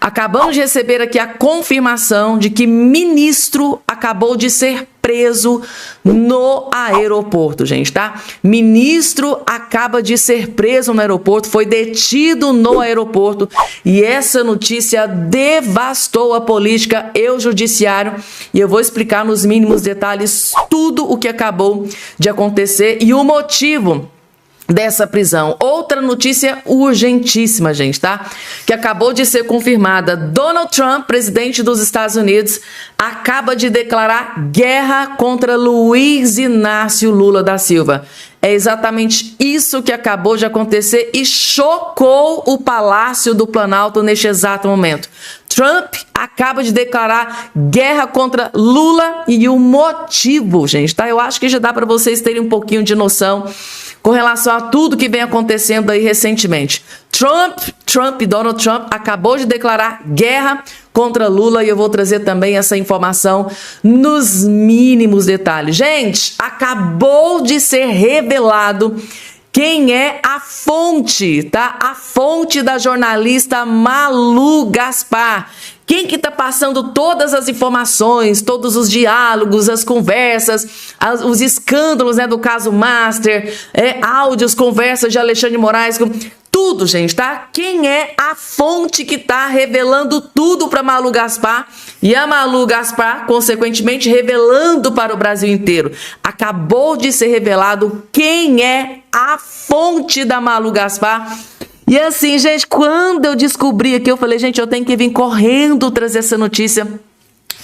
Acabamos de receber aqui a confirmação de que ministro acabou de ser preso no aeroporto, gente, tá? Ministro acaba de ser preso no aeroporto, foi detido no aeroporto e essa notícia devastou a política e o judiciário e eu vou explicar nos mínimos detalhes tudo o que acabou de acontecer e o motivo dessa prisão. Outra notícia urgentíssima, gente, tá? Que acabou de ser confirmada. Donald Trump, presidente dos Estados Unidos, acaba de declarar guerra contra Luiz Inácio Lula da Silva. É exatamente isso que acabou de acontecer e chocou o Palácio do Planalto neste exato momento. Trump acaba de declarar guerra contra Lula e o motivo, gente, tá? Eu acho que já dá para vocês terem um pouquinho de noção com relação a tudo que vem acontecendo aí recentemente. Donald Trump acabou de declarar guerra contra Lula e eu vou trazer também essa informação nos mínimos detalhes. Gente, acabou de ser revelado quem é a fonte, tá? A fonte da jornalista Malu Gaspar. Quem que tá passando todas as informações, todos os diálogos, as conversas, os escândalos, né, do caso Master, áudios, conversas de Alexandre de Moraes, tudo, gente, tá? Quem é a fonte que tá revelando tudo para Malu Gaspar e a Malu Gaspar, consequentemente, revelando para o Brasil inteiro. Acabou de ser revelado quem é a fonte da Malu Gaspar. E assim, gente, quando eu descobri aqui, eu falei, gente, eu tenho que vir correndo trazer essa notícia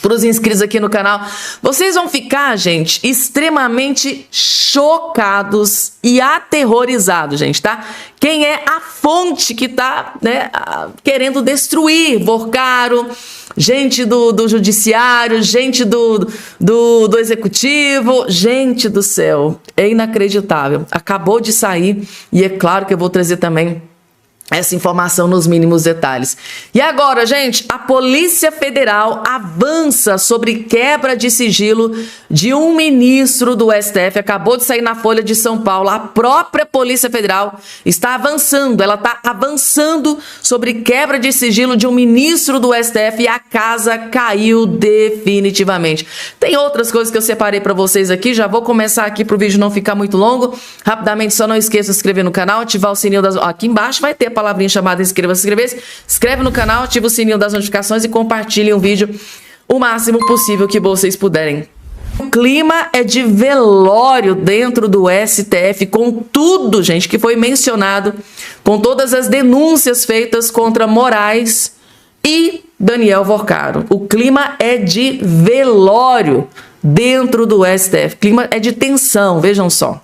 para os inscritos aqui no canal. Vocês vão ficar, gente, extremamente chocados e aterrorizados, gente, tá? Quem é a fonte que tá, né, querendo destruir Vorcaro, gente do judiciário, gente do executivo, gente do céu, é inacreditável. Acabou de sair e é claro que eu vou trazer também essa informação nos mínimos detalhes. E agora, gente, a Polícia Federal avança sobre quebra de sigilo de um ministro do STF. Acabou de sair na Folha de São Paulo. A própria Polícia Federal está avançando. Ela está avançando sobre quebra de sigilo de um ministro do STF e a casa caiu definitivamente. Tem outras coisas que eu separei para vocês aqui. Já vou começar aqui para o vídeo não ficar muito longo. Rapidamente, só não esqueça de se inscrever no canal, ativar o sininho das... Aqui embaixo vai ter a palavrinha chamada inscreva-se, inscreve no canal, ativa o sininho das notificações e compartilhe o vídeo o máximo possível que vocês puderem. O clima é de velório dentro do STF, com tudo, gente, que foi mencionado, com todas as denúncias feitas contra Moraes e Daniel Vorcaro. O clima é de velório dentro do STF, clima é de tensão, vejam só.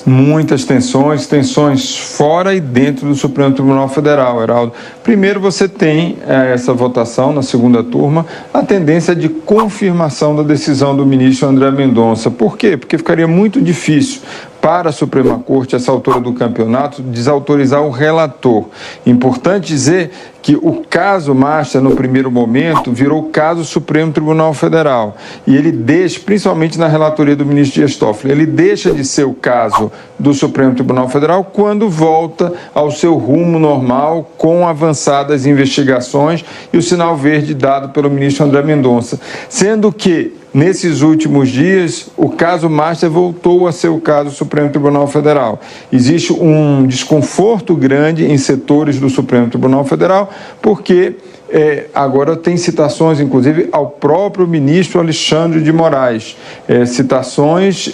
Muitas tensões fora e dentro do Supremo Tribunal Federal, Heraldo. Primeiro você tem essa votação na segunda turma, a tendência de confirmação da decisão do ministro André Mendonça. Por quê? Porque ficaria muito difícil para a Suprema Corte, essa altura do campeonato, desautorizar o relator. Importante dizer que o caso Master, no primeiro momento, virou caso Supremo Tribunal Federal. E ele deixa, principalmente na relatoria do ministro Dias Toffoli, ele deixa de ser o caso do Supremo Tribunal Federal quando volta ao seu rumo normal, com avançadas investigações e o sinal verde dado pelo ministro André Mendonça. Sendo que, nesses últimos dias, o caso Master voltou a ser o caso Supremo Tribunal Federal. Existe um desconforto grande em setores do Supremo Tribunal Federal, porque agora tem citações, inclusive, ao próprio ministro Alexandre de Moraes. Citações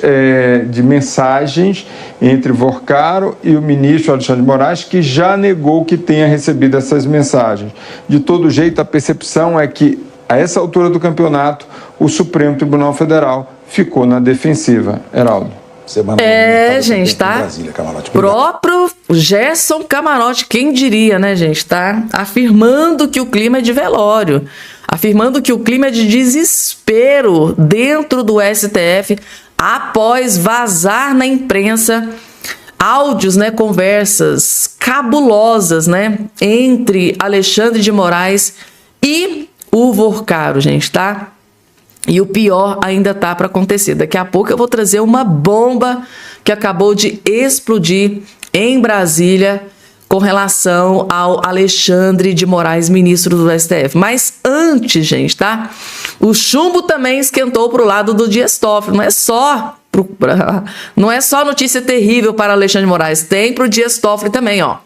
de mensagens entre Vorcaro e o ministro Alexandre de Moraes, que já negou que tenha recebido essas mensagens. De todo jeito, a percepção é que, a essa altura do campeonato, o Supremo Tribunal Federal ficou na defensiva. Heraldo. Gente, tá? Brasília, próprio Gerson Camarote, quem diria, né, gente, tá? Afirmando que o clima é de velório, afirmando que o clima é de desespero dentro do STF, após vazar na imprensa áudios, né, conversas cabulosas, né, entre Alexandre de Moraes e o Vorcaro, gente, tá? E o pior ainda tá para acontecer. Daqui a pouco eu vou trazer uma bomba que acabou de explodir em Brasília com relação ao Alexandre de Moraes, ministro do STF. Mas antes, gente, tá? O chumbo também esquentou pro lado do Dias Toffoli. Não é só notícia terrível para Alexandre de Moraes, tem pro Dias Toffoli também, ó.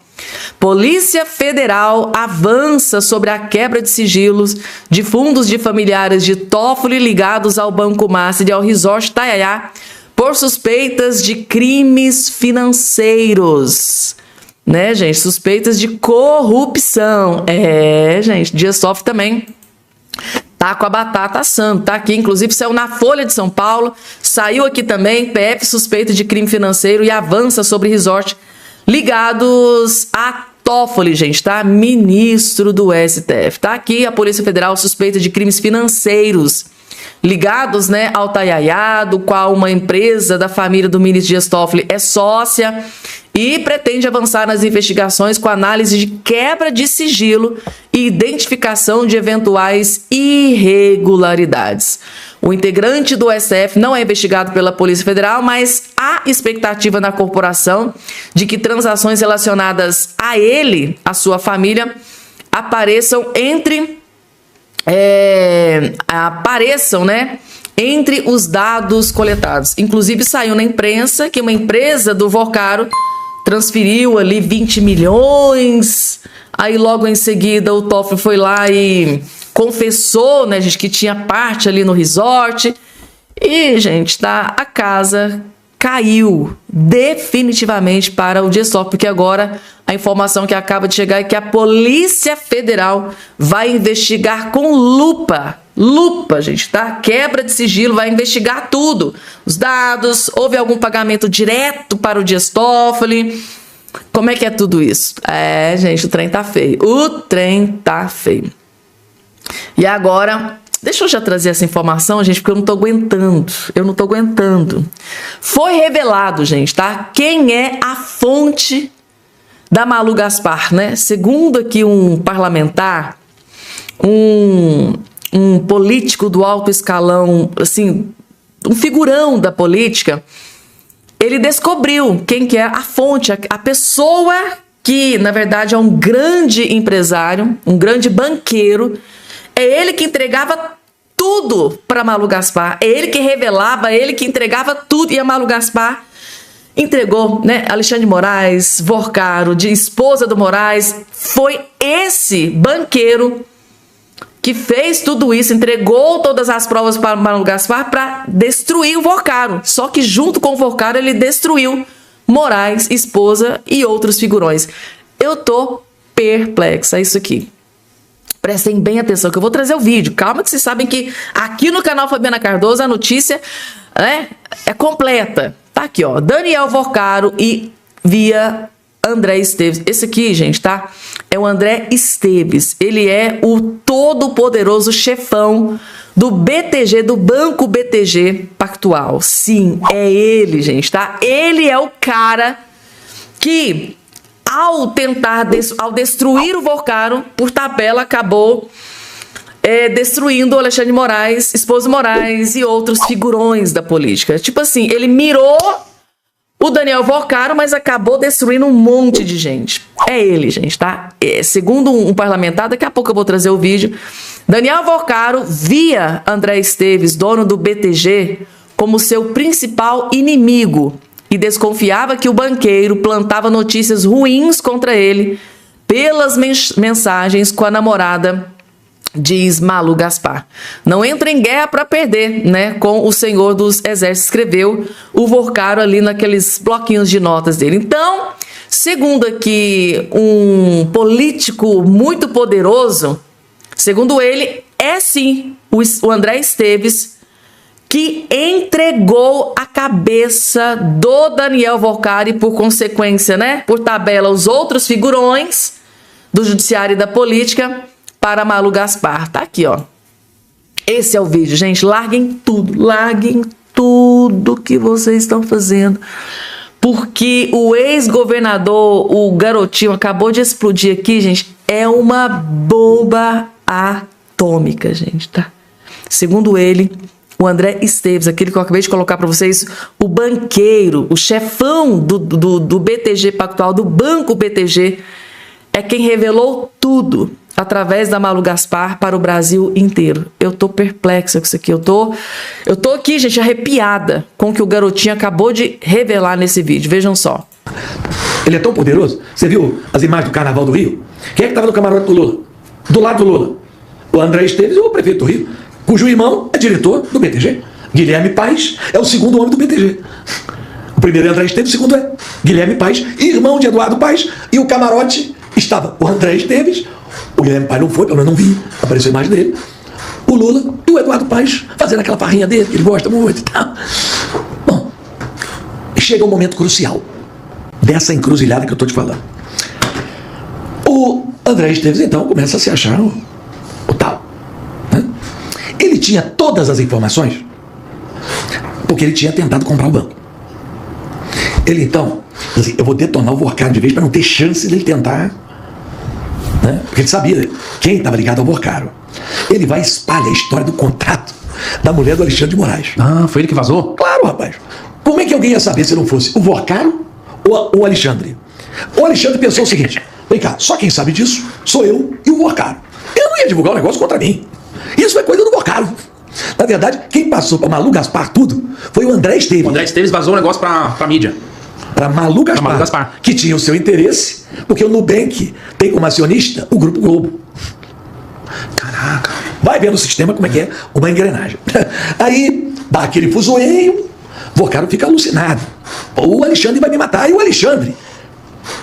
Polícia Federal avança sobre a quebra de sigilos de fundos de familiares de Toffoli ligados ao Banco Master e ao Resort Taiaiá por suspeitas de crimes financeiros. Né, gente? Suspeitas de corrupção. Gente, Dias Toffoli também tá com a batata assando, tá aqui. Inclusive, saiu na Folha de São Paulo, saiu aqui também, PF suspeito de crime financeiro e avança sobre resort ligados a Toffoli, gente, tá? Ministro do STF. Tá aqui a Polícia Federal suspeita de crimes financeiros ligados, né, ao Taiaiá, do qual uma empresa da família do ministro Dias Toffoli é sócia e pretende avançar nas investigações com análise de quebra de sigilo e identificação de eventuais irregularidades. O integrante do STF não é investigado pela Polícia Federal, mas há expectativa na corporação de que transações relacionadas a ele, a sua família, apareçam, né, entre os dados coletados. Inclusive saiu na imprensa que uma empresa do Vocaro transferiu ali 20 milhões, aí logo em seguida o Toffoli foi lá e confessou, né, gente, que tinha parte ali no resort. E, gente, tá, a casa caiu definitivamente para o Dias Toffoli, porque agora a informação que acaba de chegar é que a Polícia Federal vai investigar com lupa, gente, tá? Quebra de sigilo, vai investigar tudo. Os dados, houve algum pagamento direto para o Dias Toffoli. Como é que é tudo isso? Gente, o trem tá feio. O trem tá feio. E agora, deixa eu já trazer essa informação, gente, porque eu não tô aguentando. Foi revelado, gente, tá? Quem é a fonte da Malu Gaspar, né? Segundo aqui um parlamentar, um político do alto escalão, assim, um figurão da política, ele descobriu quem que é a fonte, a pessoa que, na verdade, é um grande empresário, um grande banqueiro. É ele que entregava tudo para Malu Gaspar, é ele que revelava, é ele que entregava tudo, e a Malu Gaspar entregou, né? Alexandre de Moraes, Vocaro, de esposa do Moraes, foi esse banqueiro que fez tudo isso, entregou todas as provas para Malu Gaspar para destruir o Vocaro. Só que junto com o Vocaro ele destruiu Moraes, esposa e outros figurões. Eu tô perplexa, é isso aqui. Prestem bem atenção que eu vou trazer o vídeo. Calma que vocês sabem que aqui no canal Fabiana Cardoso a notícia é completa. Tá aqui, ó. Daniel Vocaro e via André Esteves. Esse aqui, gente, tá? É o André Esteves. Ele é o todo-poderoso chefão do BTG, do Banco BTG Pactual. Sim, é ele, gente, tá? Ele é o cara que, ao destruir o Vocaro, por tabela, acabou destruindo o Alexandre de Moraes, esposo Moraes e outros figurões da política. Tipo assim, ele mirou o Daniel Vocaro, mas acabou destruindo um monte de gente. É ele, gente, tá? Segundo um parlamentar, daqui a pouco eu vou trazer o vídeo, Daniel Vocaro via André Esteves, dono do BTG, como seu principal inimigo e desconfiava que o banqueiro plantava notícias ruins contra ele pelas mensagens com a namorada, diz Malu Gaspar. Não entra em guerra para perder, né? Com o senhor dos exércitos, escreveu o Vocaro ali naqueles bloquinhos de notas dele. Então, segundo aqui um político muito poderoso, segundo ele, é sim o André Esteves que entregou a cabeça do Daniel Vocaro e, por consequência, né, por tabela, os outros figurões do judiciário e da política para Malu Gaspar. Tá aqui, ó. Esse é o vídeo, gente. Larguem tudo que vocês estão fazendo, porque o ex-governador, o garotinho, acabou de explodir aqui, gente. É uma bomba atômica, gente, tá? Segundo ele, O André Esteves, aquele que eu acabei de colocar para vocês, o banqueiro, o chefão do BTG Pactual, do Banco BTG, é quem revelou tudo através da Malu Gaspar para o Brasil inteiro. Eu tô perplexa com isso aqui. Eu tô aqui, gente, arrepiada com o que o garotinho acabou de revelar nesse vídeo. Vejam só. Ele é tão poderoso. Você viu as imagens do Carnaval do Rio? Quem é que estava no camarote do Lula? Do lado do Lula? O André Esteves, o prefeito do Rio, cujo irmão é diretor do BTG. Guilherme Paes é o segundo homem do BTG. O primeiro é André Esteves, o segundo é Guilherme Paes, irmão de Eduardo Paes, e o camarote estava o André Esteves, o Guilherme Paes não foi, pelo menos não vi, apareceu a imagem dele, o Lula e o Eduardo Paes fazendo aquela farrinha dele, que ele gosta muito e tal. Bom, chega um momento crucial dessa encruzilhada que eu estou te falando. O André Esteves, então, começa a se achar o tal. Né? Ele tinha todas as informações, porque ele tinha tentado comprar o banco. Ele, então, assim, eu vou detonar o Vorcaro de vez para não ter chance dele tentar, né? Porque ele sabia quem estava ligado ao Vorcaro. Ele vai espalhar a história do contrato da mulher do Alexandre de Moraes. Ah, foi ele que vazou? Claro, rapaz. Como é que alguém ia saber se não fosse o Vorcaro ou o Alexandre? O Alexandre pensou o seguinte: vem cá, só quem sabe disso sou eu e o Vorcaro. Eu não ia divulgar o negócio contra mim. Isso é coisa do Vorcaro. Na verdade, quem passou para Malu Gaspar tudo foi o André Esteves. O André Esteves vazou um negócio pra mídia. Para Malu Gaspar, que tinha o seu interesse, porque o Nubank tem como acionista o Grupo Globo. Caraca. Vai ver no sistema como é que é uma engrenagem. Aí dá aquele fuzueio, o Vorcaro fica alucinado. O Alexandre vai me matar. E o Alexandre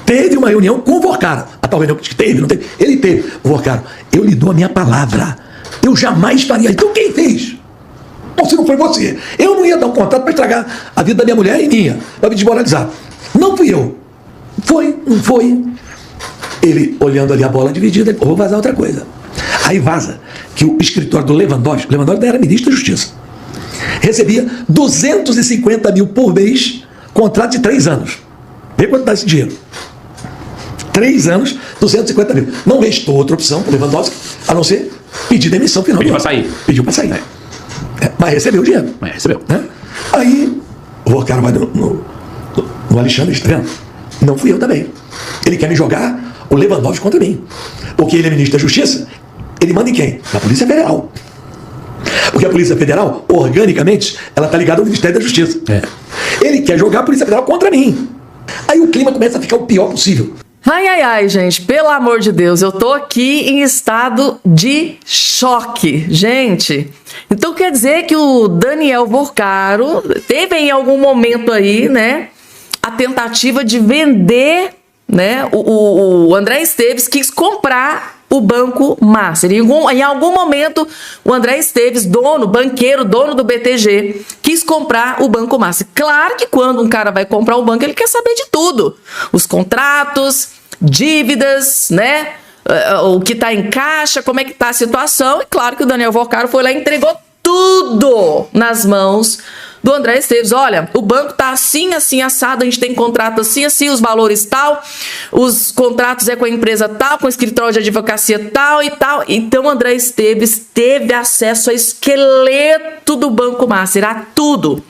teve uma reunião com o Vorcaro. A tal reunião que teve, não teve? Ele teve. O Vorcaro, eu lhe dou a minha palavra. Eu jamais faria. Então quem fez? Ou se não foi você? Eu não ia dar um contrato para estragar a vida da minha mulher e minha, para me desmoralizar. Não fui eu. Foi, não foi. Ele, olhando ali a bola dividida, vou vazar outra coisa. Aí vaza que o escritório do Lewandowski era ministro da Justiça, recebia 250 mil por mês, contrato de 3 anos. Vê quanto dá esse dinheiro. 3 anos, 250 mil. Não restou outra opção para o Lewandowski, a não ser pedir demissão final. Pediu para sair. Pediu para sair. Mas recebeu o dinheiro. Mas recebeu. Né? Aí o Vorcaro vai no Alexandre, está vendo? Não fui eu também. Ele quer me jogar o Lewandowski contra mim. Porque ele é ministro da Justiça, ele manda em quem? Na Polícia Federal. Porque a Polícia Federal, organicamente, ela está ligada ao Ministério da Justiça. Ele quer jogar a Polícia Federal contra mim. Aí o clima começa a ficar o pior possível. Ai, gente, pelo amor de Deus, eu tô aqui em estado de choque, gente. Então quer dizer que o Daniel Vorcaro teve em algum momento aí, né, a tentativa de vender, né, o André Esteves quis comprar o Banco Master. Em algum momento, o André Esteves, banqueiro, dono do BTG, quis comprar o Banco Master. Claro que quando um cara vai comprar o banco, ele quer saber de tudo. Os contratos, dívidas, né? O que está em caixa, como é que está a situação. E claro que o Daniel Vorcaro foi lá e entregou tudo nas mãos do André Esteves. Olha, o banco tá assim, assim, assado, a gente tem contrato assim, assim, os valores tal, os contratos é com a empresa tal, com o escritório de advocacia tal e tal. Então o André Esteves teve acesso ao esqueleto do Banco Master, a tudo.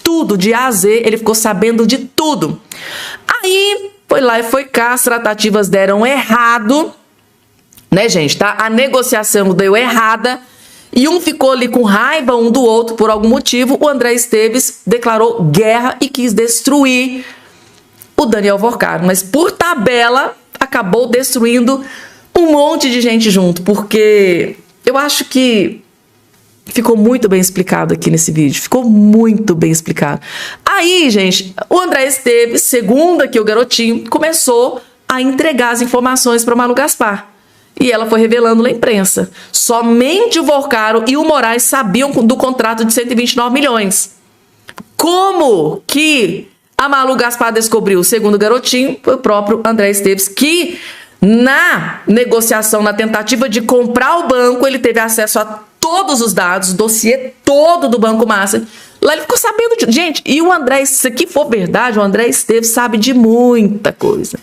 Tudo, de A a Z, ele ficou sabendo de tudo. Aí, foi lá e foi cá, as tratativas deram errado, né, gente, tá? A negociação deu errada. E um ficou ali com raiva um do outro por algum motivo. O André Esteves declarou guerra e quis destruir o Daniel Vorcaro. Mas por tabela, acabou destruindo um monte de gente junto. Porque eu acho que ficou muito bem explicado aqui nesse vídeo. Ficou muito bem explicado. Aí, gente, o André Esteves, segundo aqui o garotinho, começou a entregar as informações para Malu Gaspar. E ela foi revelando na imprensa. Somente o Vorcaro e o Moraes sabiam do contrato de 129 milhões. Como que a Malu Gaspar descobriu? Segundo o garotinho, foi o próprio André Esteves, que na negociação, na tentativa de comprar o banco, ele teve acesso a todos os dados, o dossiê todo do Banco Master. Lá ele ficou sabendo de... Gente, e o André, se aqui for verdade, o André Esteves sabe de muita coisa.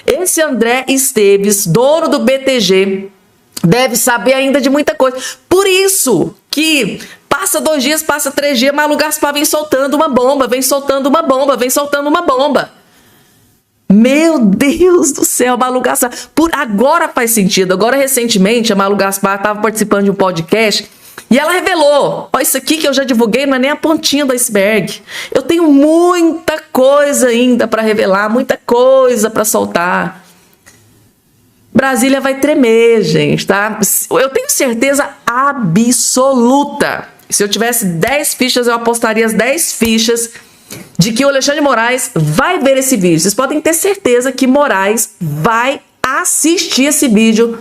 Esse André Esteves, dono do BTG, deve saber ainda de muita coisa. Por isso que Passa 2 dias, passa 3 dias, Malu Gaspar vem soltando uma bomba, vem soltando uma bomba, vem soltando uma bomba. Meu Deus do céu, Malu Gaspar. Agora faz sentido. Agora, recentemente, a Malu Gaspar estava participando de um podcast e ela revelou: ó, isso aqui que eu já divulguei não é nem a pontinha do iceberg. Eu tenho muita coisa ainda para revelar, muita coisa para soltar. Brasília vai tremer, gente, tá? Eu tenho certeza absoluta. Se eu tivesse 10 fichas, eu apostaria as 10 fichas de que o Alexandre de Moraes vai ver esse vídeo. Vocês podem ter certeza que Moraes vai assistir esse vídeo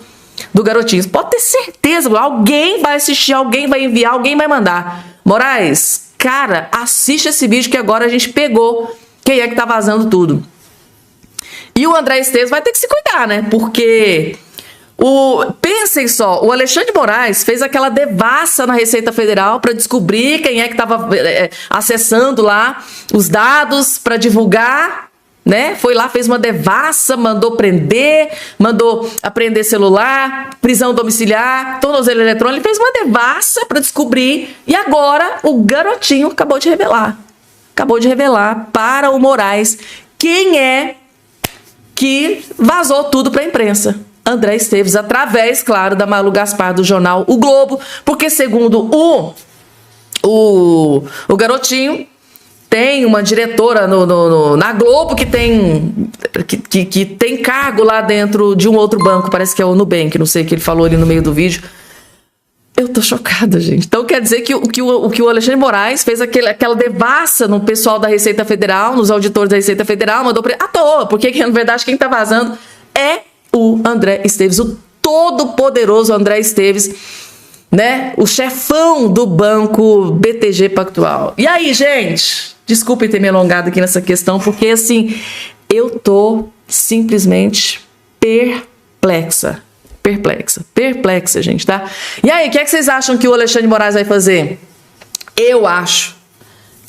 do garotinho. Pode ter certeza. Alguém vai assistir, alguém vai enviar, alguém vai mandar. Moraes, cara, assiste esse vídeo que agora a gente pegou quem é que tá vazando tudo. E o André Esteves vai ter que se cuidar, né? Porque pensem só, o Alexandre de Moraes fez aquela devassa na Receita Federal para descobrir quem é que estava acessando lá os dados para divulgar, né? Foi lá, fez uma devassa, mandou prender, mandou apreender celular, prisão domiciliar, tornozelo eletrônico, ele fez uma devassa para descobrir e agora o garotinho acabou de revelar para o Moraes quem é que vazou tudo para a imprensa. André Esteves, através, claro, da Malu Gaspar do jornal O Globo, porque segundo o garotinho, tem uma diretora na Globo que tem cargo lá dentro de um outro banco, parece que é o Nubank, não sei o que ele falou ali no meio do vídeo. Eu tô chocada, gente. Então quer dizer que o Alexandre de Moraes fez aquela devassa no pessoal da Receita Federal, nos auditores da Receita Federal, mandou à toa, porque na verdade quem tá vazando é o André Esteves, o todo-poderoso André Esteves, né? O chefão do banco BTG Pactual. E aí, gente? Desculpem ter me alongado aqui nessa questão, porque assim, eu tô simplesmente perplexa, gente, tá? E aí, o que é que vocês acham que o Alexandre de Moraes vai fazer? Eu acho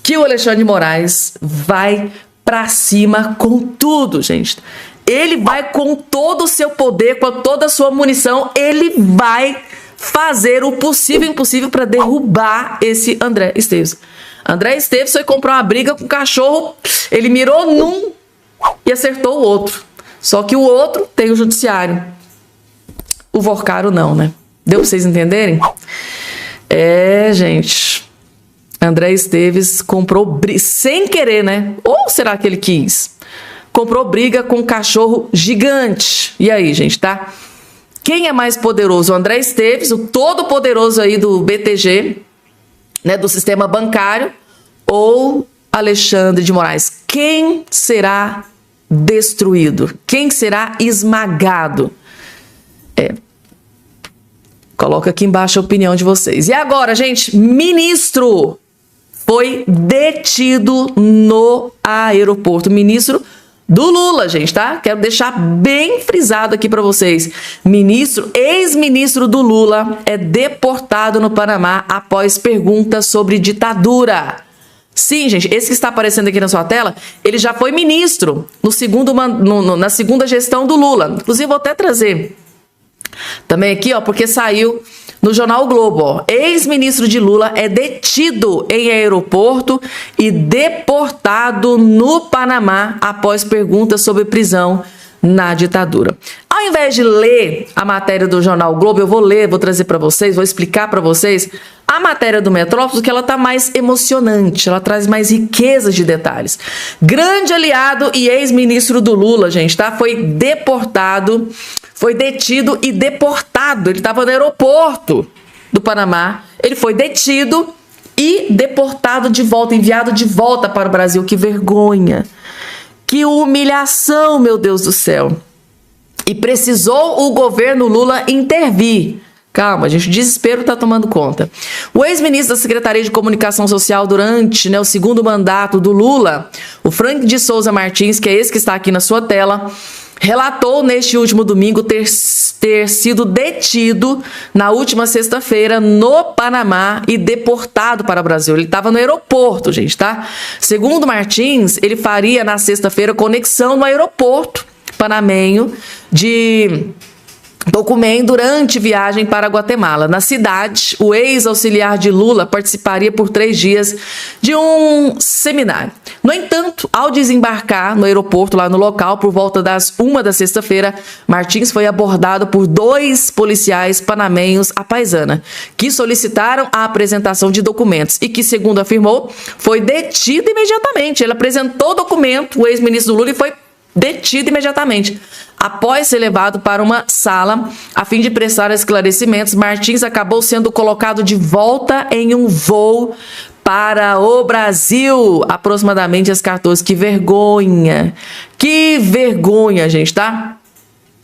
que o Alexandre de Moraes vai pra cima com tudo, gente. Ele vai com todo o seu poder, com toda a sua munição, ele vai fazer o possível e impossível para derrubar esse André Esteves. André Esteves foi comprar uma briga com o cachorro, ele mirou num e acertou o outro. Só que o outro tem o judiciário. O Vorcaro não, né? Deu pra vocês entenderem? Gente. André Esteves comprou briga sem querer, né? Ou será que ele quis? Comprou briga com um cachorro gigante. E aí, gente, tá? Quem é mais poderoso? O André Esteves, o todo poderoso aí do BTG, né, do sistema bancário, ou Alexandre de Moraes? Quem será destruído? Quem será esmagado? Coloca aqui embaixo a opinião de vocês. E agora, gente, ministro foi detido no aeroporto. Ministro do Lula, gente, tá? Quero deixar bem frisado aqui para vocês. Ex-ministro do Lula é deportado no Panamá após perguntas sobre ditadura. Sim, gente, esse que está aparecendo aqui na sua tela, ele já foi ministro na segunda gestão do Lula. Inclusive, vou até trazer também aqui, ó, porque saiu no jornal o Globo, ó. Ex-ministro de Lula é detido em aeroporto e deportado no Panamá após perguntas sobre prisão na ditadura. Ao invés de ler a matéria do jornal o Globo, eu vou trazer para vocês, vou explicar para vocês a matéria do Metrópolis, porque ela tá mais emocionante, ela traz mais riqueza de detalhes. Grande aliado e ex-ministro do Lula, gente, tá? Foi detido e deportado. Ele estava no aeroporto do Panamá. Ele foi detido e deportado de volta, enviado de volta para o Brasil. Que vergonha! Que humilhação, meu Deus do céu! E precisou o governo Lula intervir. Calma, gente, o desespero está tomando conta. O ex-ministro da Secretaria de Comunicação Social durante o segundo mandato do Lula, o Frank de Souza Martins, que é esse que está aqui na sua tela, relatou neste último domingo ter sido detido na última sexta-feira no Panamá e deportado para o Brasil. Ele estava no aeroporto, gente, tá? Segundo Martins, ele faria na sexta-feira conexão no aeroporto panamenho de documento durante viagem para Guatemala. Na cidade, o ex-auxiliar de Lula participaria por 3 dias de um seminário. No entanto, ao desembarcar no aeroporto, lá no local, por volta das 1 da sexta-feira, Martins foi abordado por 2 policiais panamenhos à paisana, que solicitaram a apresentação de documentos e que, segundo afirmou, foi detido imediatamente. Ele apresentou o documento, o ex-ministro Lula, e foi detido imediatamente. Após ser levado para uma sala a fim de prestar esclarecimentos, Martins acabou sendo colocado de volta em um voo para o Brasil, aproximadamente às 14. Que vergonha! Que vergonha, gente, tá?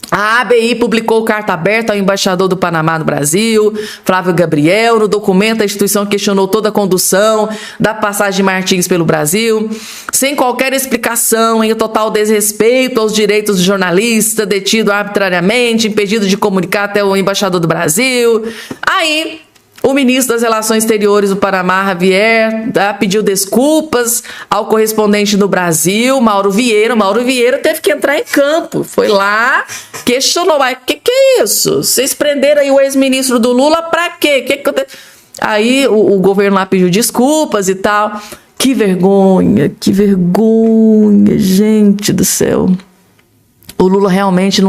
A ABI publicou carta aberta ao embaixador do Panamá no Brasil, Flávio Gabriel. No documento, a instituição questionou toda a condução da passagem de Martins pelo Brasil, sem qualquer explicação, em total desrespeito aos direitos do jornalista, detido arbitrariamente, impedido de comunicar até o embaixador do Brasil. Aí, o ministro das Relações Exteriores do Panamá, Javier, pediu desculpas ao correspondente no Brasil, Mauro Vieira. Mauro Vieira teve que entrar em campo. Foi lá, questionou. O que é isso? Vocês prenderam aí o ex-ministro do Lula pra quê? Que aí o governo lá pediu desculpas e tal. Que vergonha, gente do céu. O Lula realmente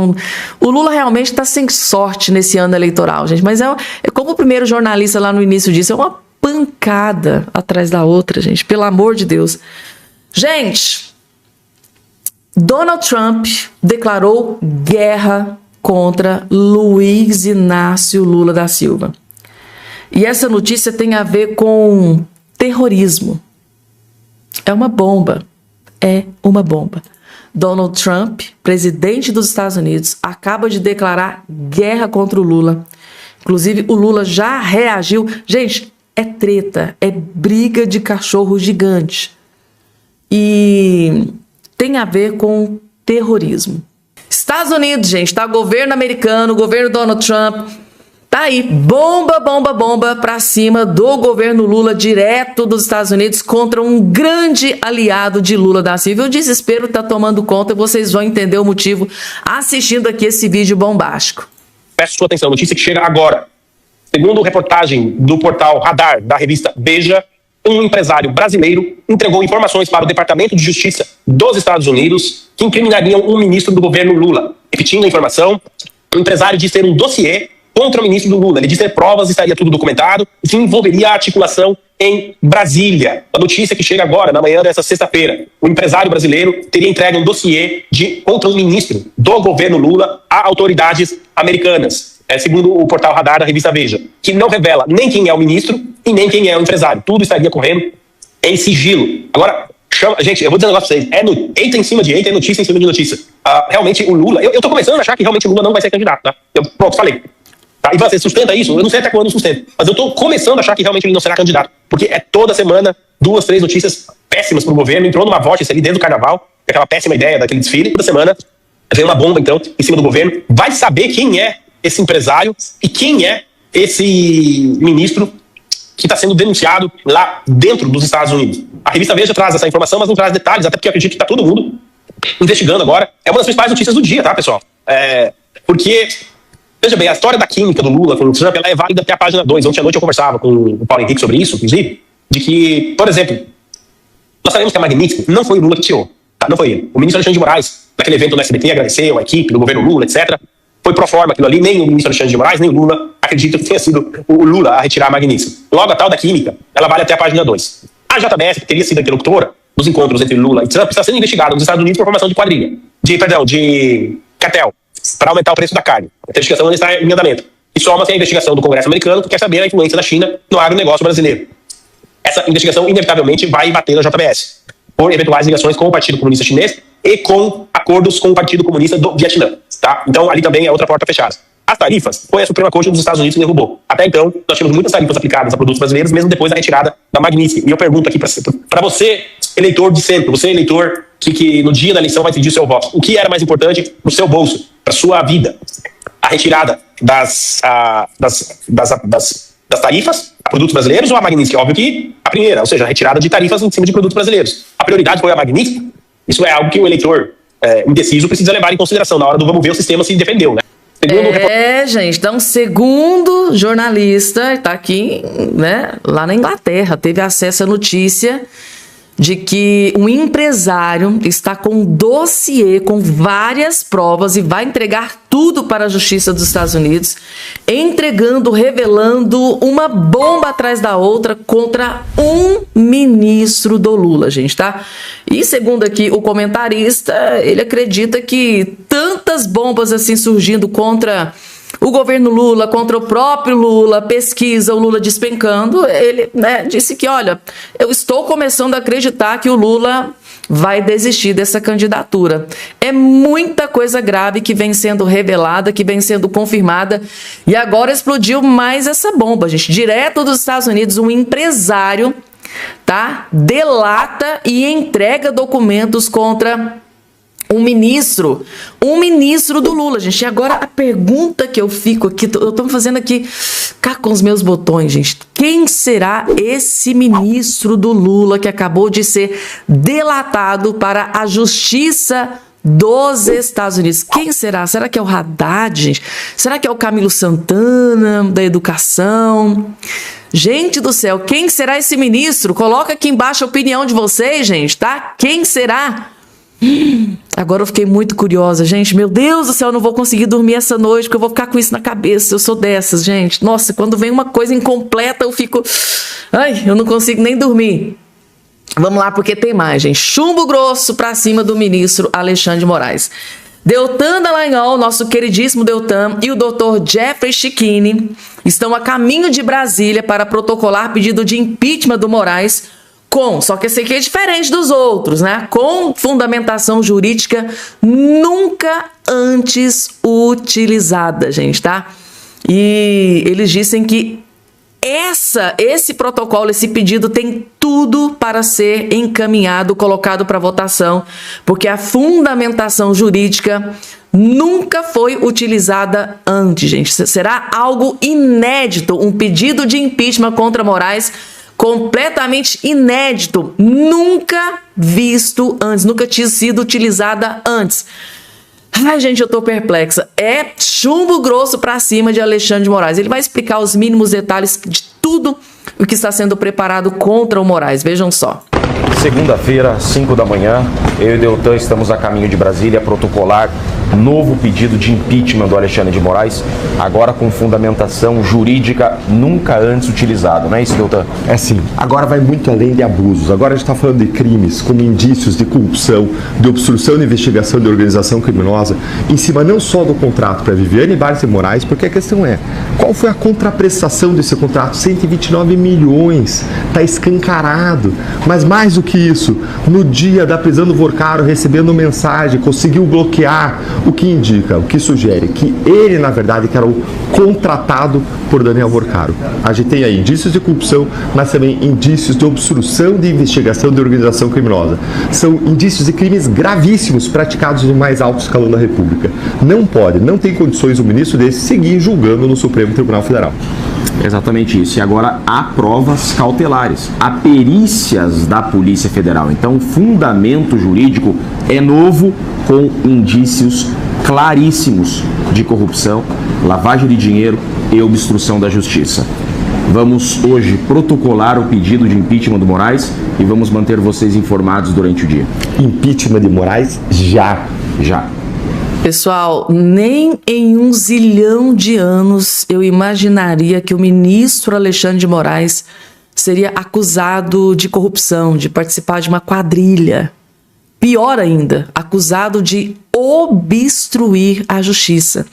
está sem sorte nesse ano eleitoral, gente. Mas é como o primeiro jornalista lá no início disse, é uma pancada atrás da outra, gente. Pelo amor de Deus. Gente, Donald Trump declarou guerra contra Luiz Inácio Lula da Silva. E essa notícia tem a ver com terrorismo. É uma bomba. É uma bomba. Donald Trump, presidente dos Estados Unidos, acaba de declarar guerra contra o Lula. Inclusive, o Lula já reagiu. Gente, é treta, é briga de cachorro gigante. E tem a ver com terrorismo. Estados Unidos, gente, tá? Governo americano, governo Donald Trump. Tá aí, bomba pra cima do governo Lula, direto dos Estados Unidos, contra um grande aliado de Lula da Silva. O desespero tá tomando conta e vocês vão entender o motivo assistindo aqui esse vídeo bombástico. Peço sua atenção, notícia que chega agora. Segundo reportagem do portal Radar, da revista Veja, um empresário brasileiro entregou informações para o Departamento de Justiça dos Estados Unidos que incriminariam um ministro do governo Lula. Repetindo a informação, o empresário diz ter um dossiê contra o ministro do Lula. Ele diz ter provas, estaria tudo documentado, que envolveria a articulação em Brasília. A notícia que chega agora, na manhã dessa sexta-feira. O empresário brasileiro teria entregue um dossiê contra o ministro do governo Lula a autoridades americanas. Segundo o portal Radar da revista Veja, que não revela nem quem é o ministro e nem quem é o empresário. Tudo estaria correndo em sigilo. Agora, gente, eu vou dizer um negócio pra vocês. Eita em cima de eita, é notícia em cima de notícia. Realmente, o Lula... Eu tô começando a achar que realmente o Lula não vai ser candidato, tá? Pronto, falei. Tá? E você sustenta isso? Eu não sei até quando sustenta. Mas eu tô começando a achar que realmente ele não será candidato. Porque é toda semana 2, 3 notícias péssimas pro governo. Entrou numa vórtice ali desde o carnaval. Aquela péssima ideia daquele desfile. Toda semana vem uma bomba, então, em cima do governo. Vai saber quem é esse empresário e quem é esse ministro que está sendo denunciado lá dentro dos Estados Unidos. A revista Veja traz essa informação, mas não traz detalhes, até porque eu acredito que está todo mundo investigando agora. É uma das principais notícias do dia, tá, pessoal? Porque... Veja bem, a história da química do Lula com o Trump, ela é válida até a página 2. Ontem à noite eu conversava com o Paulo Henrique sobre isso, inclusive, de que, por exemplo, nós sabemos que a Magnitsky não foi o Lula que tirou, tá? Não foi ele. O ministro Alexandre de Moraes, naquele evento do SBT, agradeceu a equipe do governo Lula, etc. Foi pro forma aquilo ali, nem o ministro Alexandre de Moraes, nem o Lula acreditam que tenha sido o Lula a retirar a Magnitsky. Logo, a tal da química, ela vale até a página 2. A JBS, que teria sido a interlocutora dos encontros entre Lula e Trump, está sendo investigada nos Estados Unidos por formação de quadrilha. De cartel, para aumentar o preço da carne. A investigação está em andamento. E soma-se a investigação do Congresso americano, que quer saber a influência da China no agronegócio brasileiro. Essa investigação, inevitavelmente, vai bater na JBS, por eventuais ligações com o Partido Comunista Chinês e com acordos com o Partido Comunista do Vietnã. Tá? Então, ali também é outra porta fechada. As tarifas foi a Suprema Corte dos Estados Unidos que derrubou. Até então, nós tínhamos muitas tarifas aplicadas a produtos brasileiros, mesmo depois da retirada da Magnitsky. E eu pergunto aqui para você, eleitor de centro, você, eleitor que no dia da eleição vai decidir o seu voto, o que era mais importante no seu bolso, para sua vida? A retirada das tarifas a produtos brasileiros ou a Magnitsky? Óbvio que a primeira, ou seja, a retirada de tarifas em cima de produtos brasileiros. A prioridade foi a Magnitsky? Isso é algo que o eleitor indeciso precisa levar em consideração na hora do vamos ver o sistema se defendeu, né? Gente, então, segundo jornalista, está aqui, né, lá na Inglaterra, teve acesso à notícia de que um empresário está com um dossiê com várias provas e vai entregar tudo para a Justiça dos Estados Unidos, revelando uma bomba atrás da outra contra um ministro do Lula, gente, tá? E segundo aqui o comentarista, ele acredita que tantas bombas assim surgindo contra o governo Lula, contra o próprio Lula, pesquisa, o Lula despencando, ele, né, disse que, olha, eu estou começando a acreditar que o Lula vai desistir dessa candidatura. É muita coisa grave que vem sendo revelada, que vem sendo confirmada, e agora explodiu mais essa bomba, gente. Direto dos Estados Unidos, um empresário, tá, delata e entrega documentos contra um ministro do Lula, gente. E agora a pergunta que eu fico aqui, eu tô fazendo aqui cá com os meus botões, gente. Quem será esse ministro do Lula que acabou de ser delatado para a Justiça dos Estados Unidos? Quem será? Será que é o Haddad, gente? Será que é o Camilo Santana, da Educação? Gente do céu, quem será esse ministro? Coloca aqui embaixo a opinião de vocês, gente, tá? Quem será? Agora eu fiquei muito curiosa, gente. Meu Deus do céu, eu não vou conseguir dormir essa noite, porque eu vou ficar com isso na cabeça. Eu sou dessas, gente. Nossa, quando vem uma coisa incompleta, eu fico... Ai, eu não consigo nem dormir. Vamos lá, porque tem mais, gente. Chumbo grosso pra cima do ministro Alexandre de Moraes. Deltan Dallagnol, nosso queridíssimo Deltan, e o Dr. Jeffrey Schickini estão a caminho de Brasília para protocolar pedido de impeachment do Moraes só que esse aqui é diferente dos outros, né? Com fundamentação jurídica nunca antes utilizada, gente, tá? E eles dizem que esse protocolo, esse pedido tem tudo para ser encaminhado, colocado para votação, porque a fundamentação jurídica nunca foi utilizada antes, gente. Será algo inédito, um pedido de impeachment contra Moraes completamente inédito, nunca visto antes, nunca tinha sido utilizada antes. Ai, gente, eu tô perplexa. É chumbo grosso pra cima de Alexandre de Moraes. Ele vai explicar os mínimos detalhes de tudo o que está sendo preparado contra o Moraes. Vejam só. Segunda-feira, 5 da manhã, eu e Deltan estamos a caminho de Brasília a protocolar novo pedido de impeachment do Alexandre de Moraes, agora com fundamentação jurídica nunca antes utilizada, não é isso, Deltan? É sim. Agora vai muito além de abusos. Agora a gente está falando de crimes como indícios de corrupção, de obstrução de investigação de organização criminosa, em cima não só do contrato para Viviane Barros de Moraes, porque a questão é, qual foi a contraprestação desse contrato? 129 milhões, está escancarado. Mas mais do que isso, no dia da prisão do Vorcaro, recebendo mensagem, conseguiu bloquear, o que indica, o que sugere que ele, na verdade, que era o contratado por Daniel Vorcaro. A gente tem aí indícios de corrupção, mas também indícios de obstrução de investigação de organização criminosa. São indícios de crimes gravíssimos praticados no mais alto escalão da República. Não pode, não tem condições o ministro desse seguir julgando no Supremo Tribunal Federal. Exatamente isso. E agora há provas cautelares, há perícias da Polícia Federal. Então o fundamento jurídico é novo, com indícios claríssimos de corrupção, lavagem de dinheiro e obstrução da justiça. Vamos hoje protocolar o pedido de impeachment do Moraes e vamos manter vocês informados durante o dia. Impeachment de Moraes já. Pessoal, nem em 1 zilhão de anos eu imaginaria que o ministro Alexandre de Moraes seria acusado de corrupção, de participar de uma quadrilha. Pior ainda, acusado de obstruir a justiça.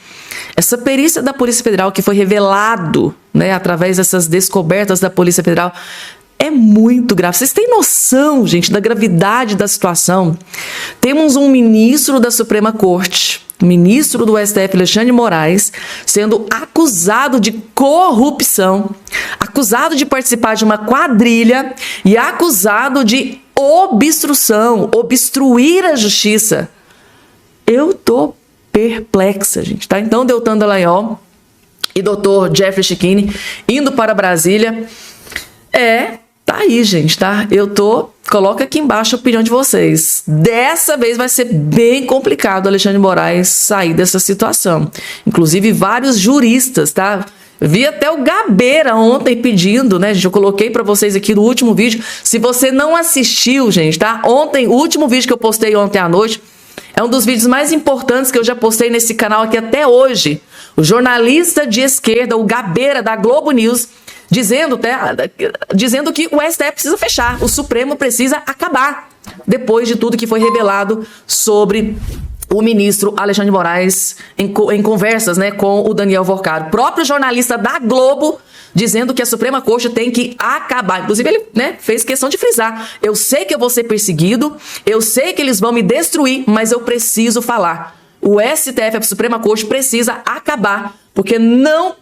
Essa perícia da Polícia Federal que foi revelado, né, através dessas descobertas da Polícia Federal, é muito grave. Vocês têm noção, gente, da gravidade da situação? Temos um ministro da Suprema Corte, ministro do STF, Alexandre de Moraes, sendo acusado de corrupção, acusado de participar de uma quadrilha e acusado de obstrução, obstruir a justiça. Eu tô perplexa, gente, tá? Então, Deltan Dallagnol e Dr. Jeffrey Schickini indo para Brasília. Tá aí, gente, tá? Eu tô coloca aqui embaixo a opinião de vocês. Dessa vez vai ser bem complicado o Alexandre de Moraes sair dessa situação. Inclusive vários juristas, tá? Vi até o Gabeira ontem pedindo, né, gente? Eu coloquei pra vocês aqui no último vídeo. Se você não assistiu, gente, tá? Ontem, o último vídeo que eu postei ontem à noite, é um dos vídeos mais importantes que eu já postei nesse canal aqui até hoje. O jornalista de esquerda, o Gabeira, da Globo News, dizendo que o STF precisa fechar, o Supremo precisa acabar, depois de tudo que foi revelado sobre o ministro Alexandre de Moraes em conversas, né, com o Daniel Vorcado. O próprio jornalista da Globo dizendo que a Suprema Corte tem que acabar. Inclusive, ele, né, fez questão de frisar. Eu sei que eu vou ser perseguido, eu sei que eles vão me destruir, mas eu preciso falar. O STF, a Suprema Corte, precisa acabar, porque não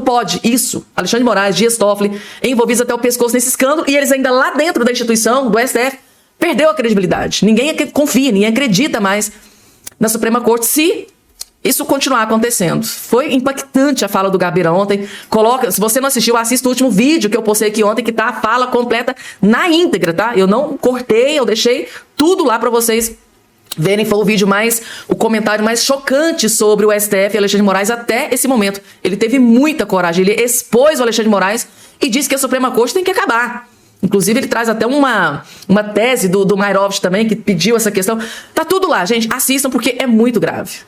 pode isso. Alexandre de Moraes, Dias Toffoli, envolvidos até o pescoço nesse escândalo, e eles ainda lá dentro da instituição, do STF, perdeu a credibilidade. Ninguém confia, ninguém acredita mais na Suprema Corte se isso continuar acontecendo. Foi impactante a fala do Gabeira ontem. Se você não assistiu, assista o último vídeo que eu postei aqui ontem, que tá a fala completa na íntegra, tá? Eu não cortei, eu deixei tudo lá pra vocês verem. Foi o comentário mais chocante sobre o STF e Alexandre de Moraes até esse momento. Ele teve muita coragem, ele expôs o Alexandre de Moraes e disse que a Suprema Corte tem que acabar. Inclusive, ele traz até uma tese do Mairovich também, que pediu essa questão. Tá tudo lá, gente. Assistam, porque é muito grave.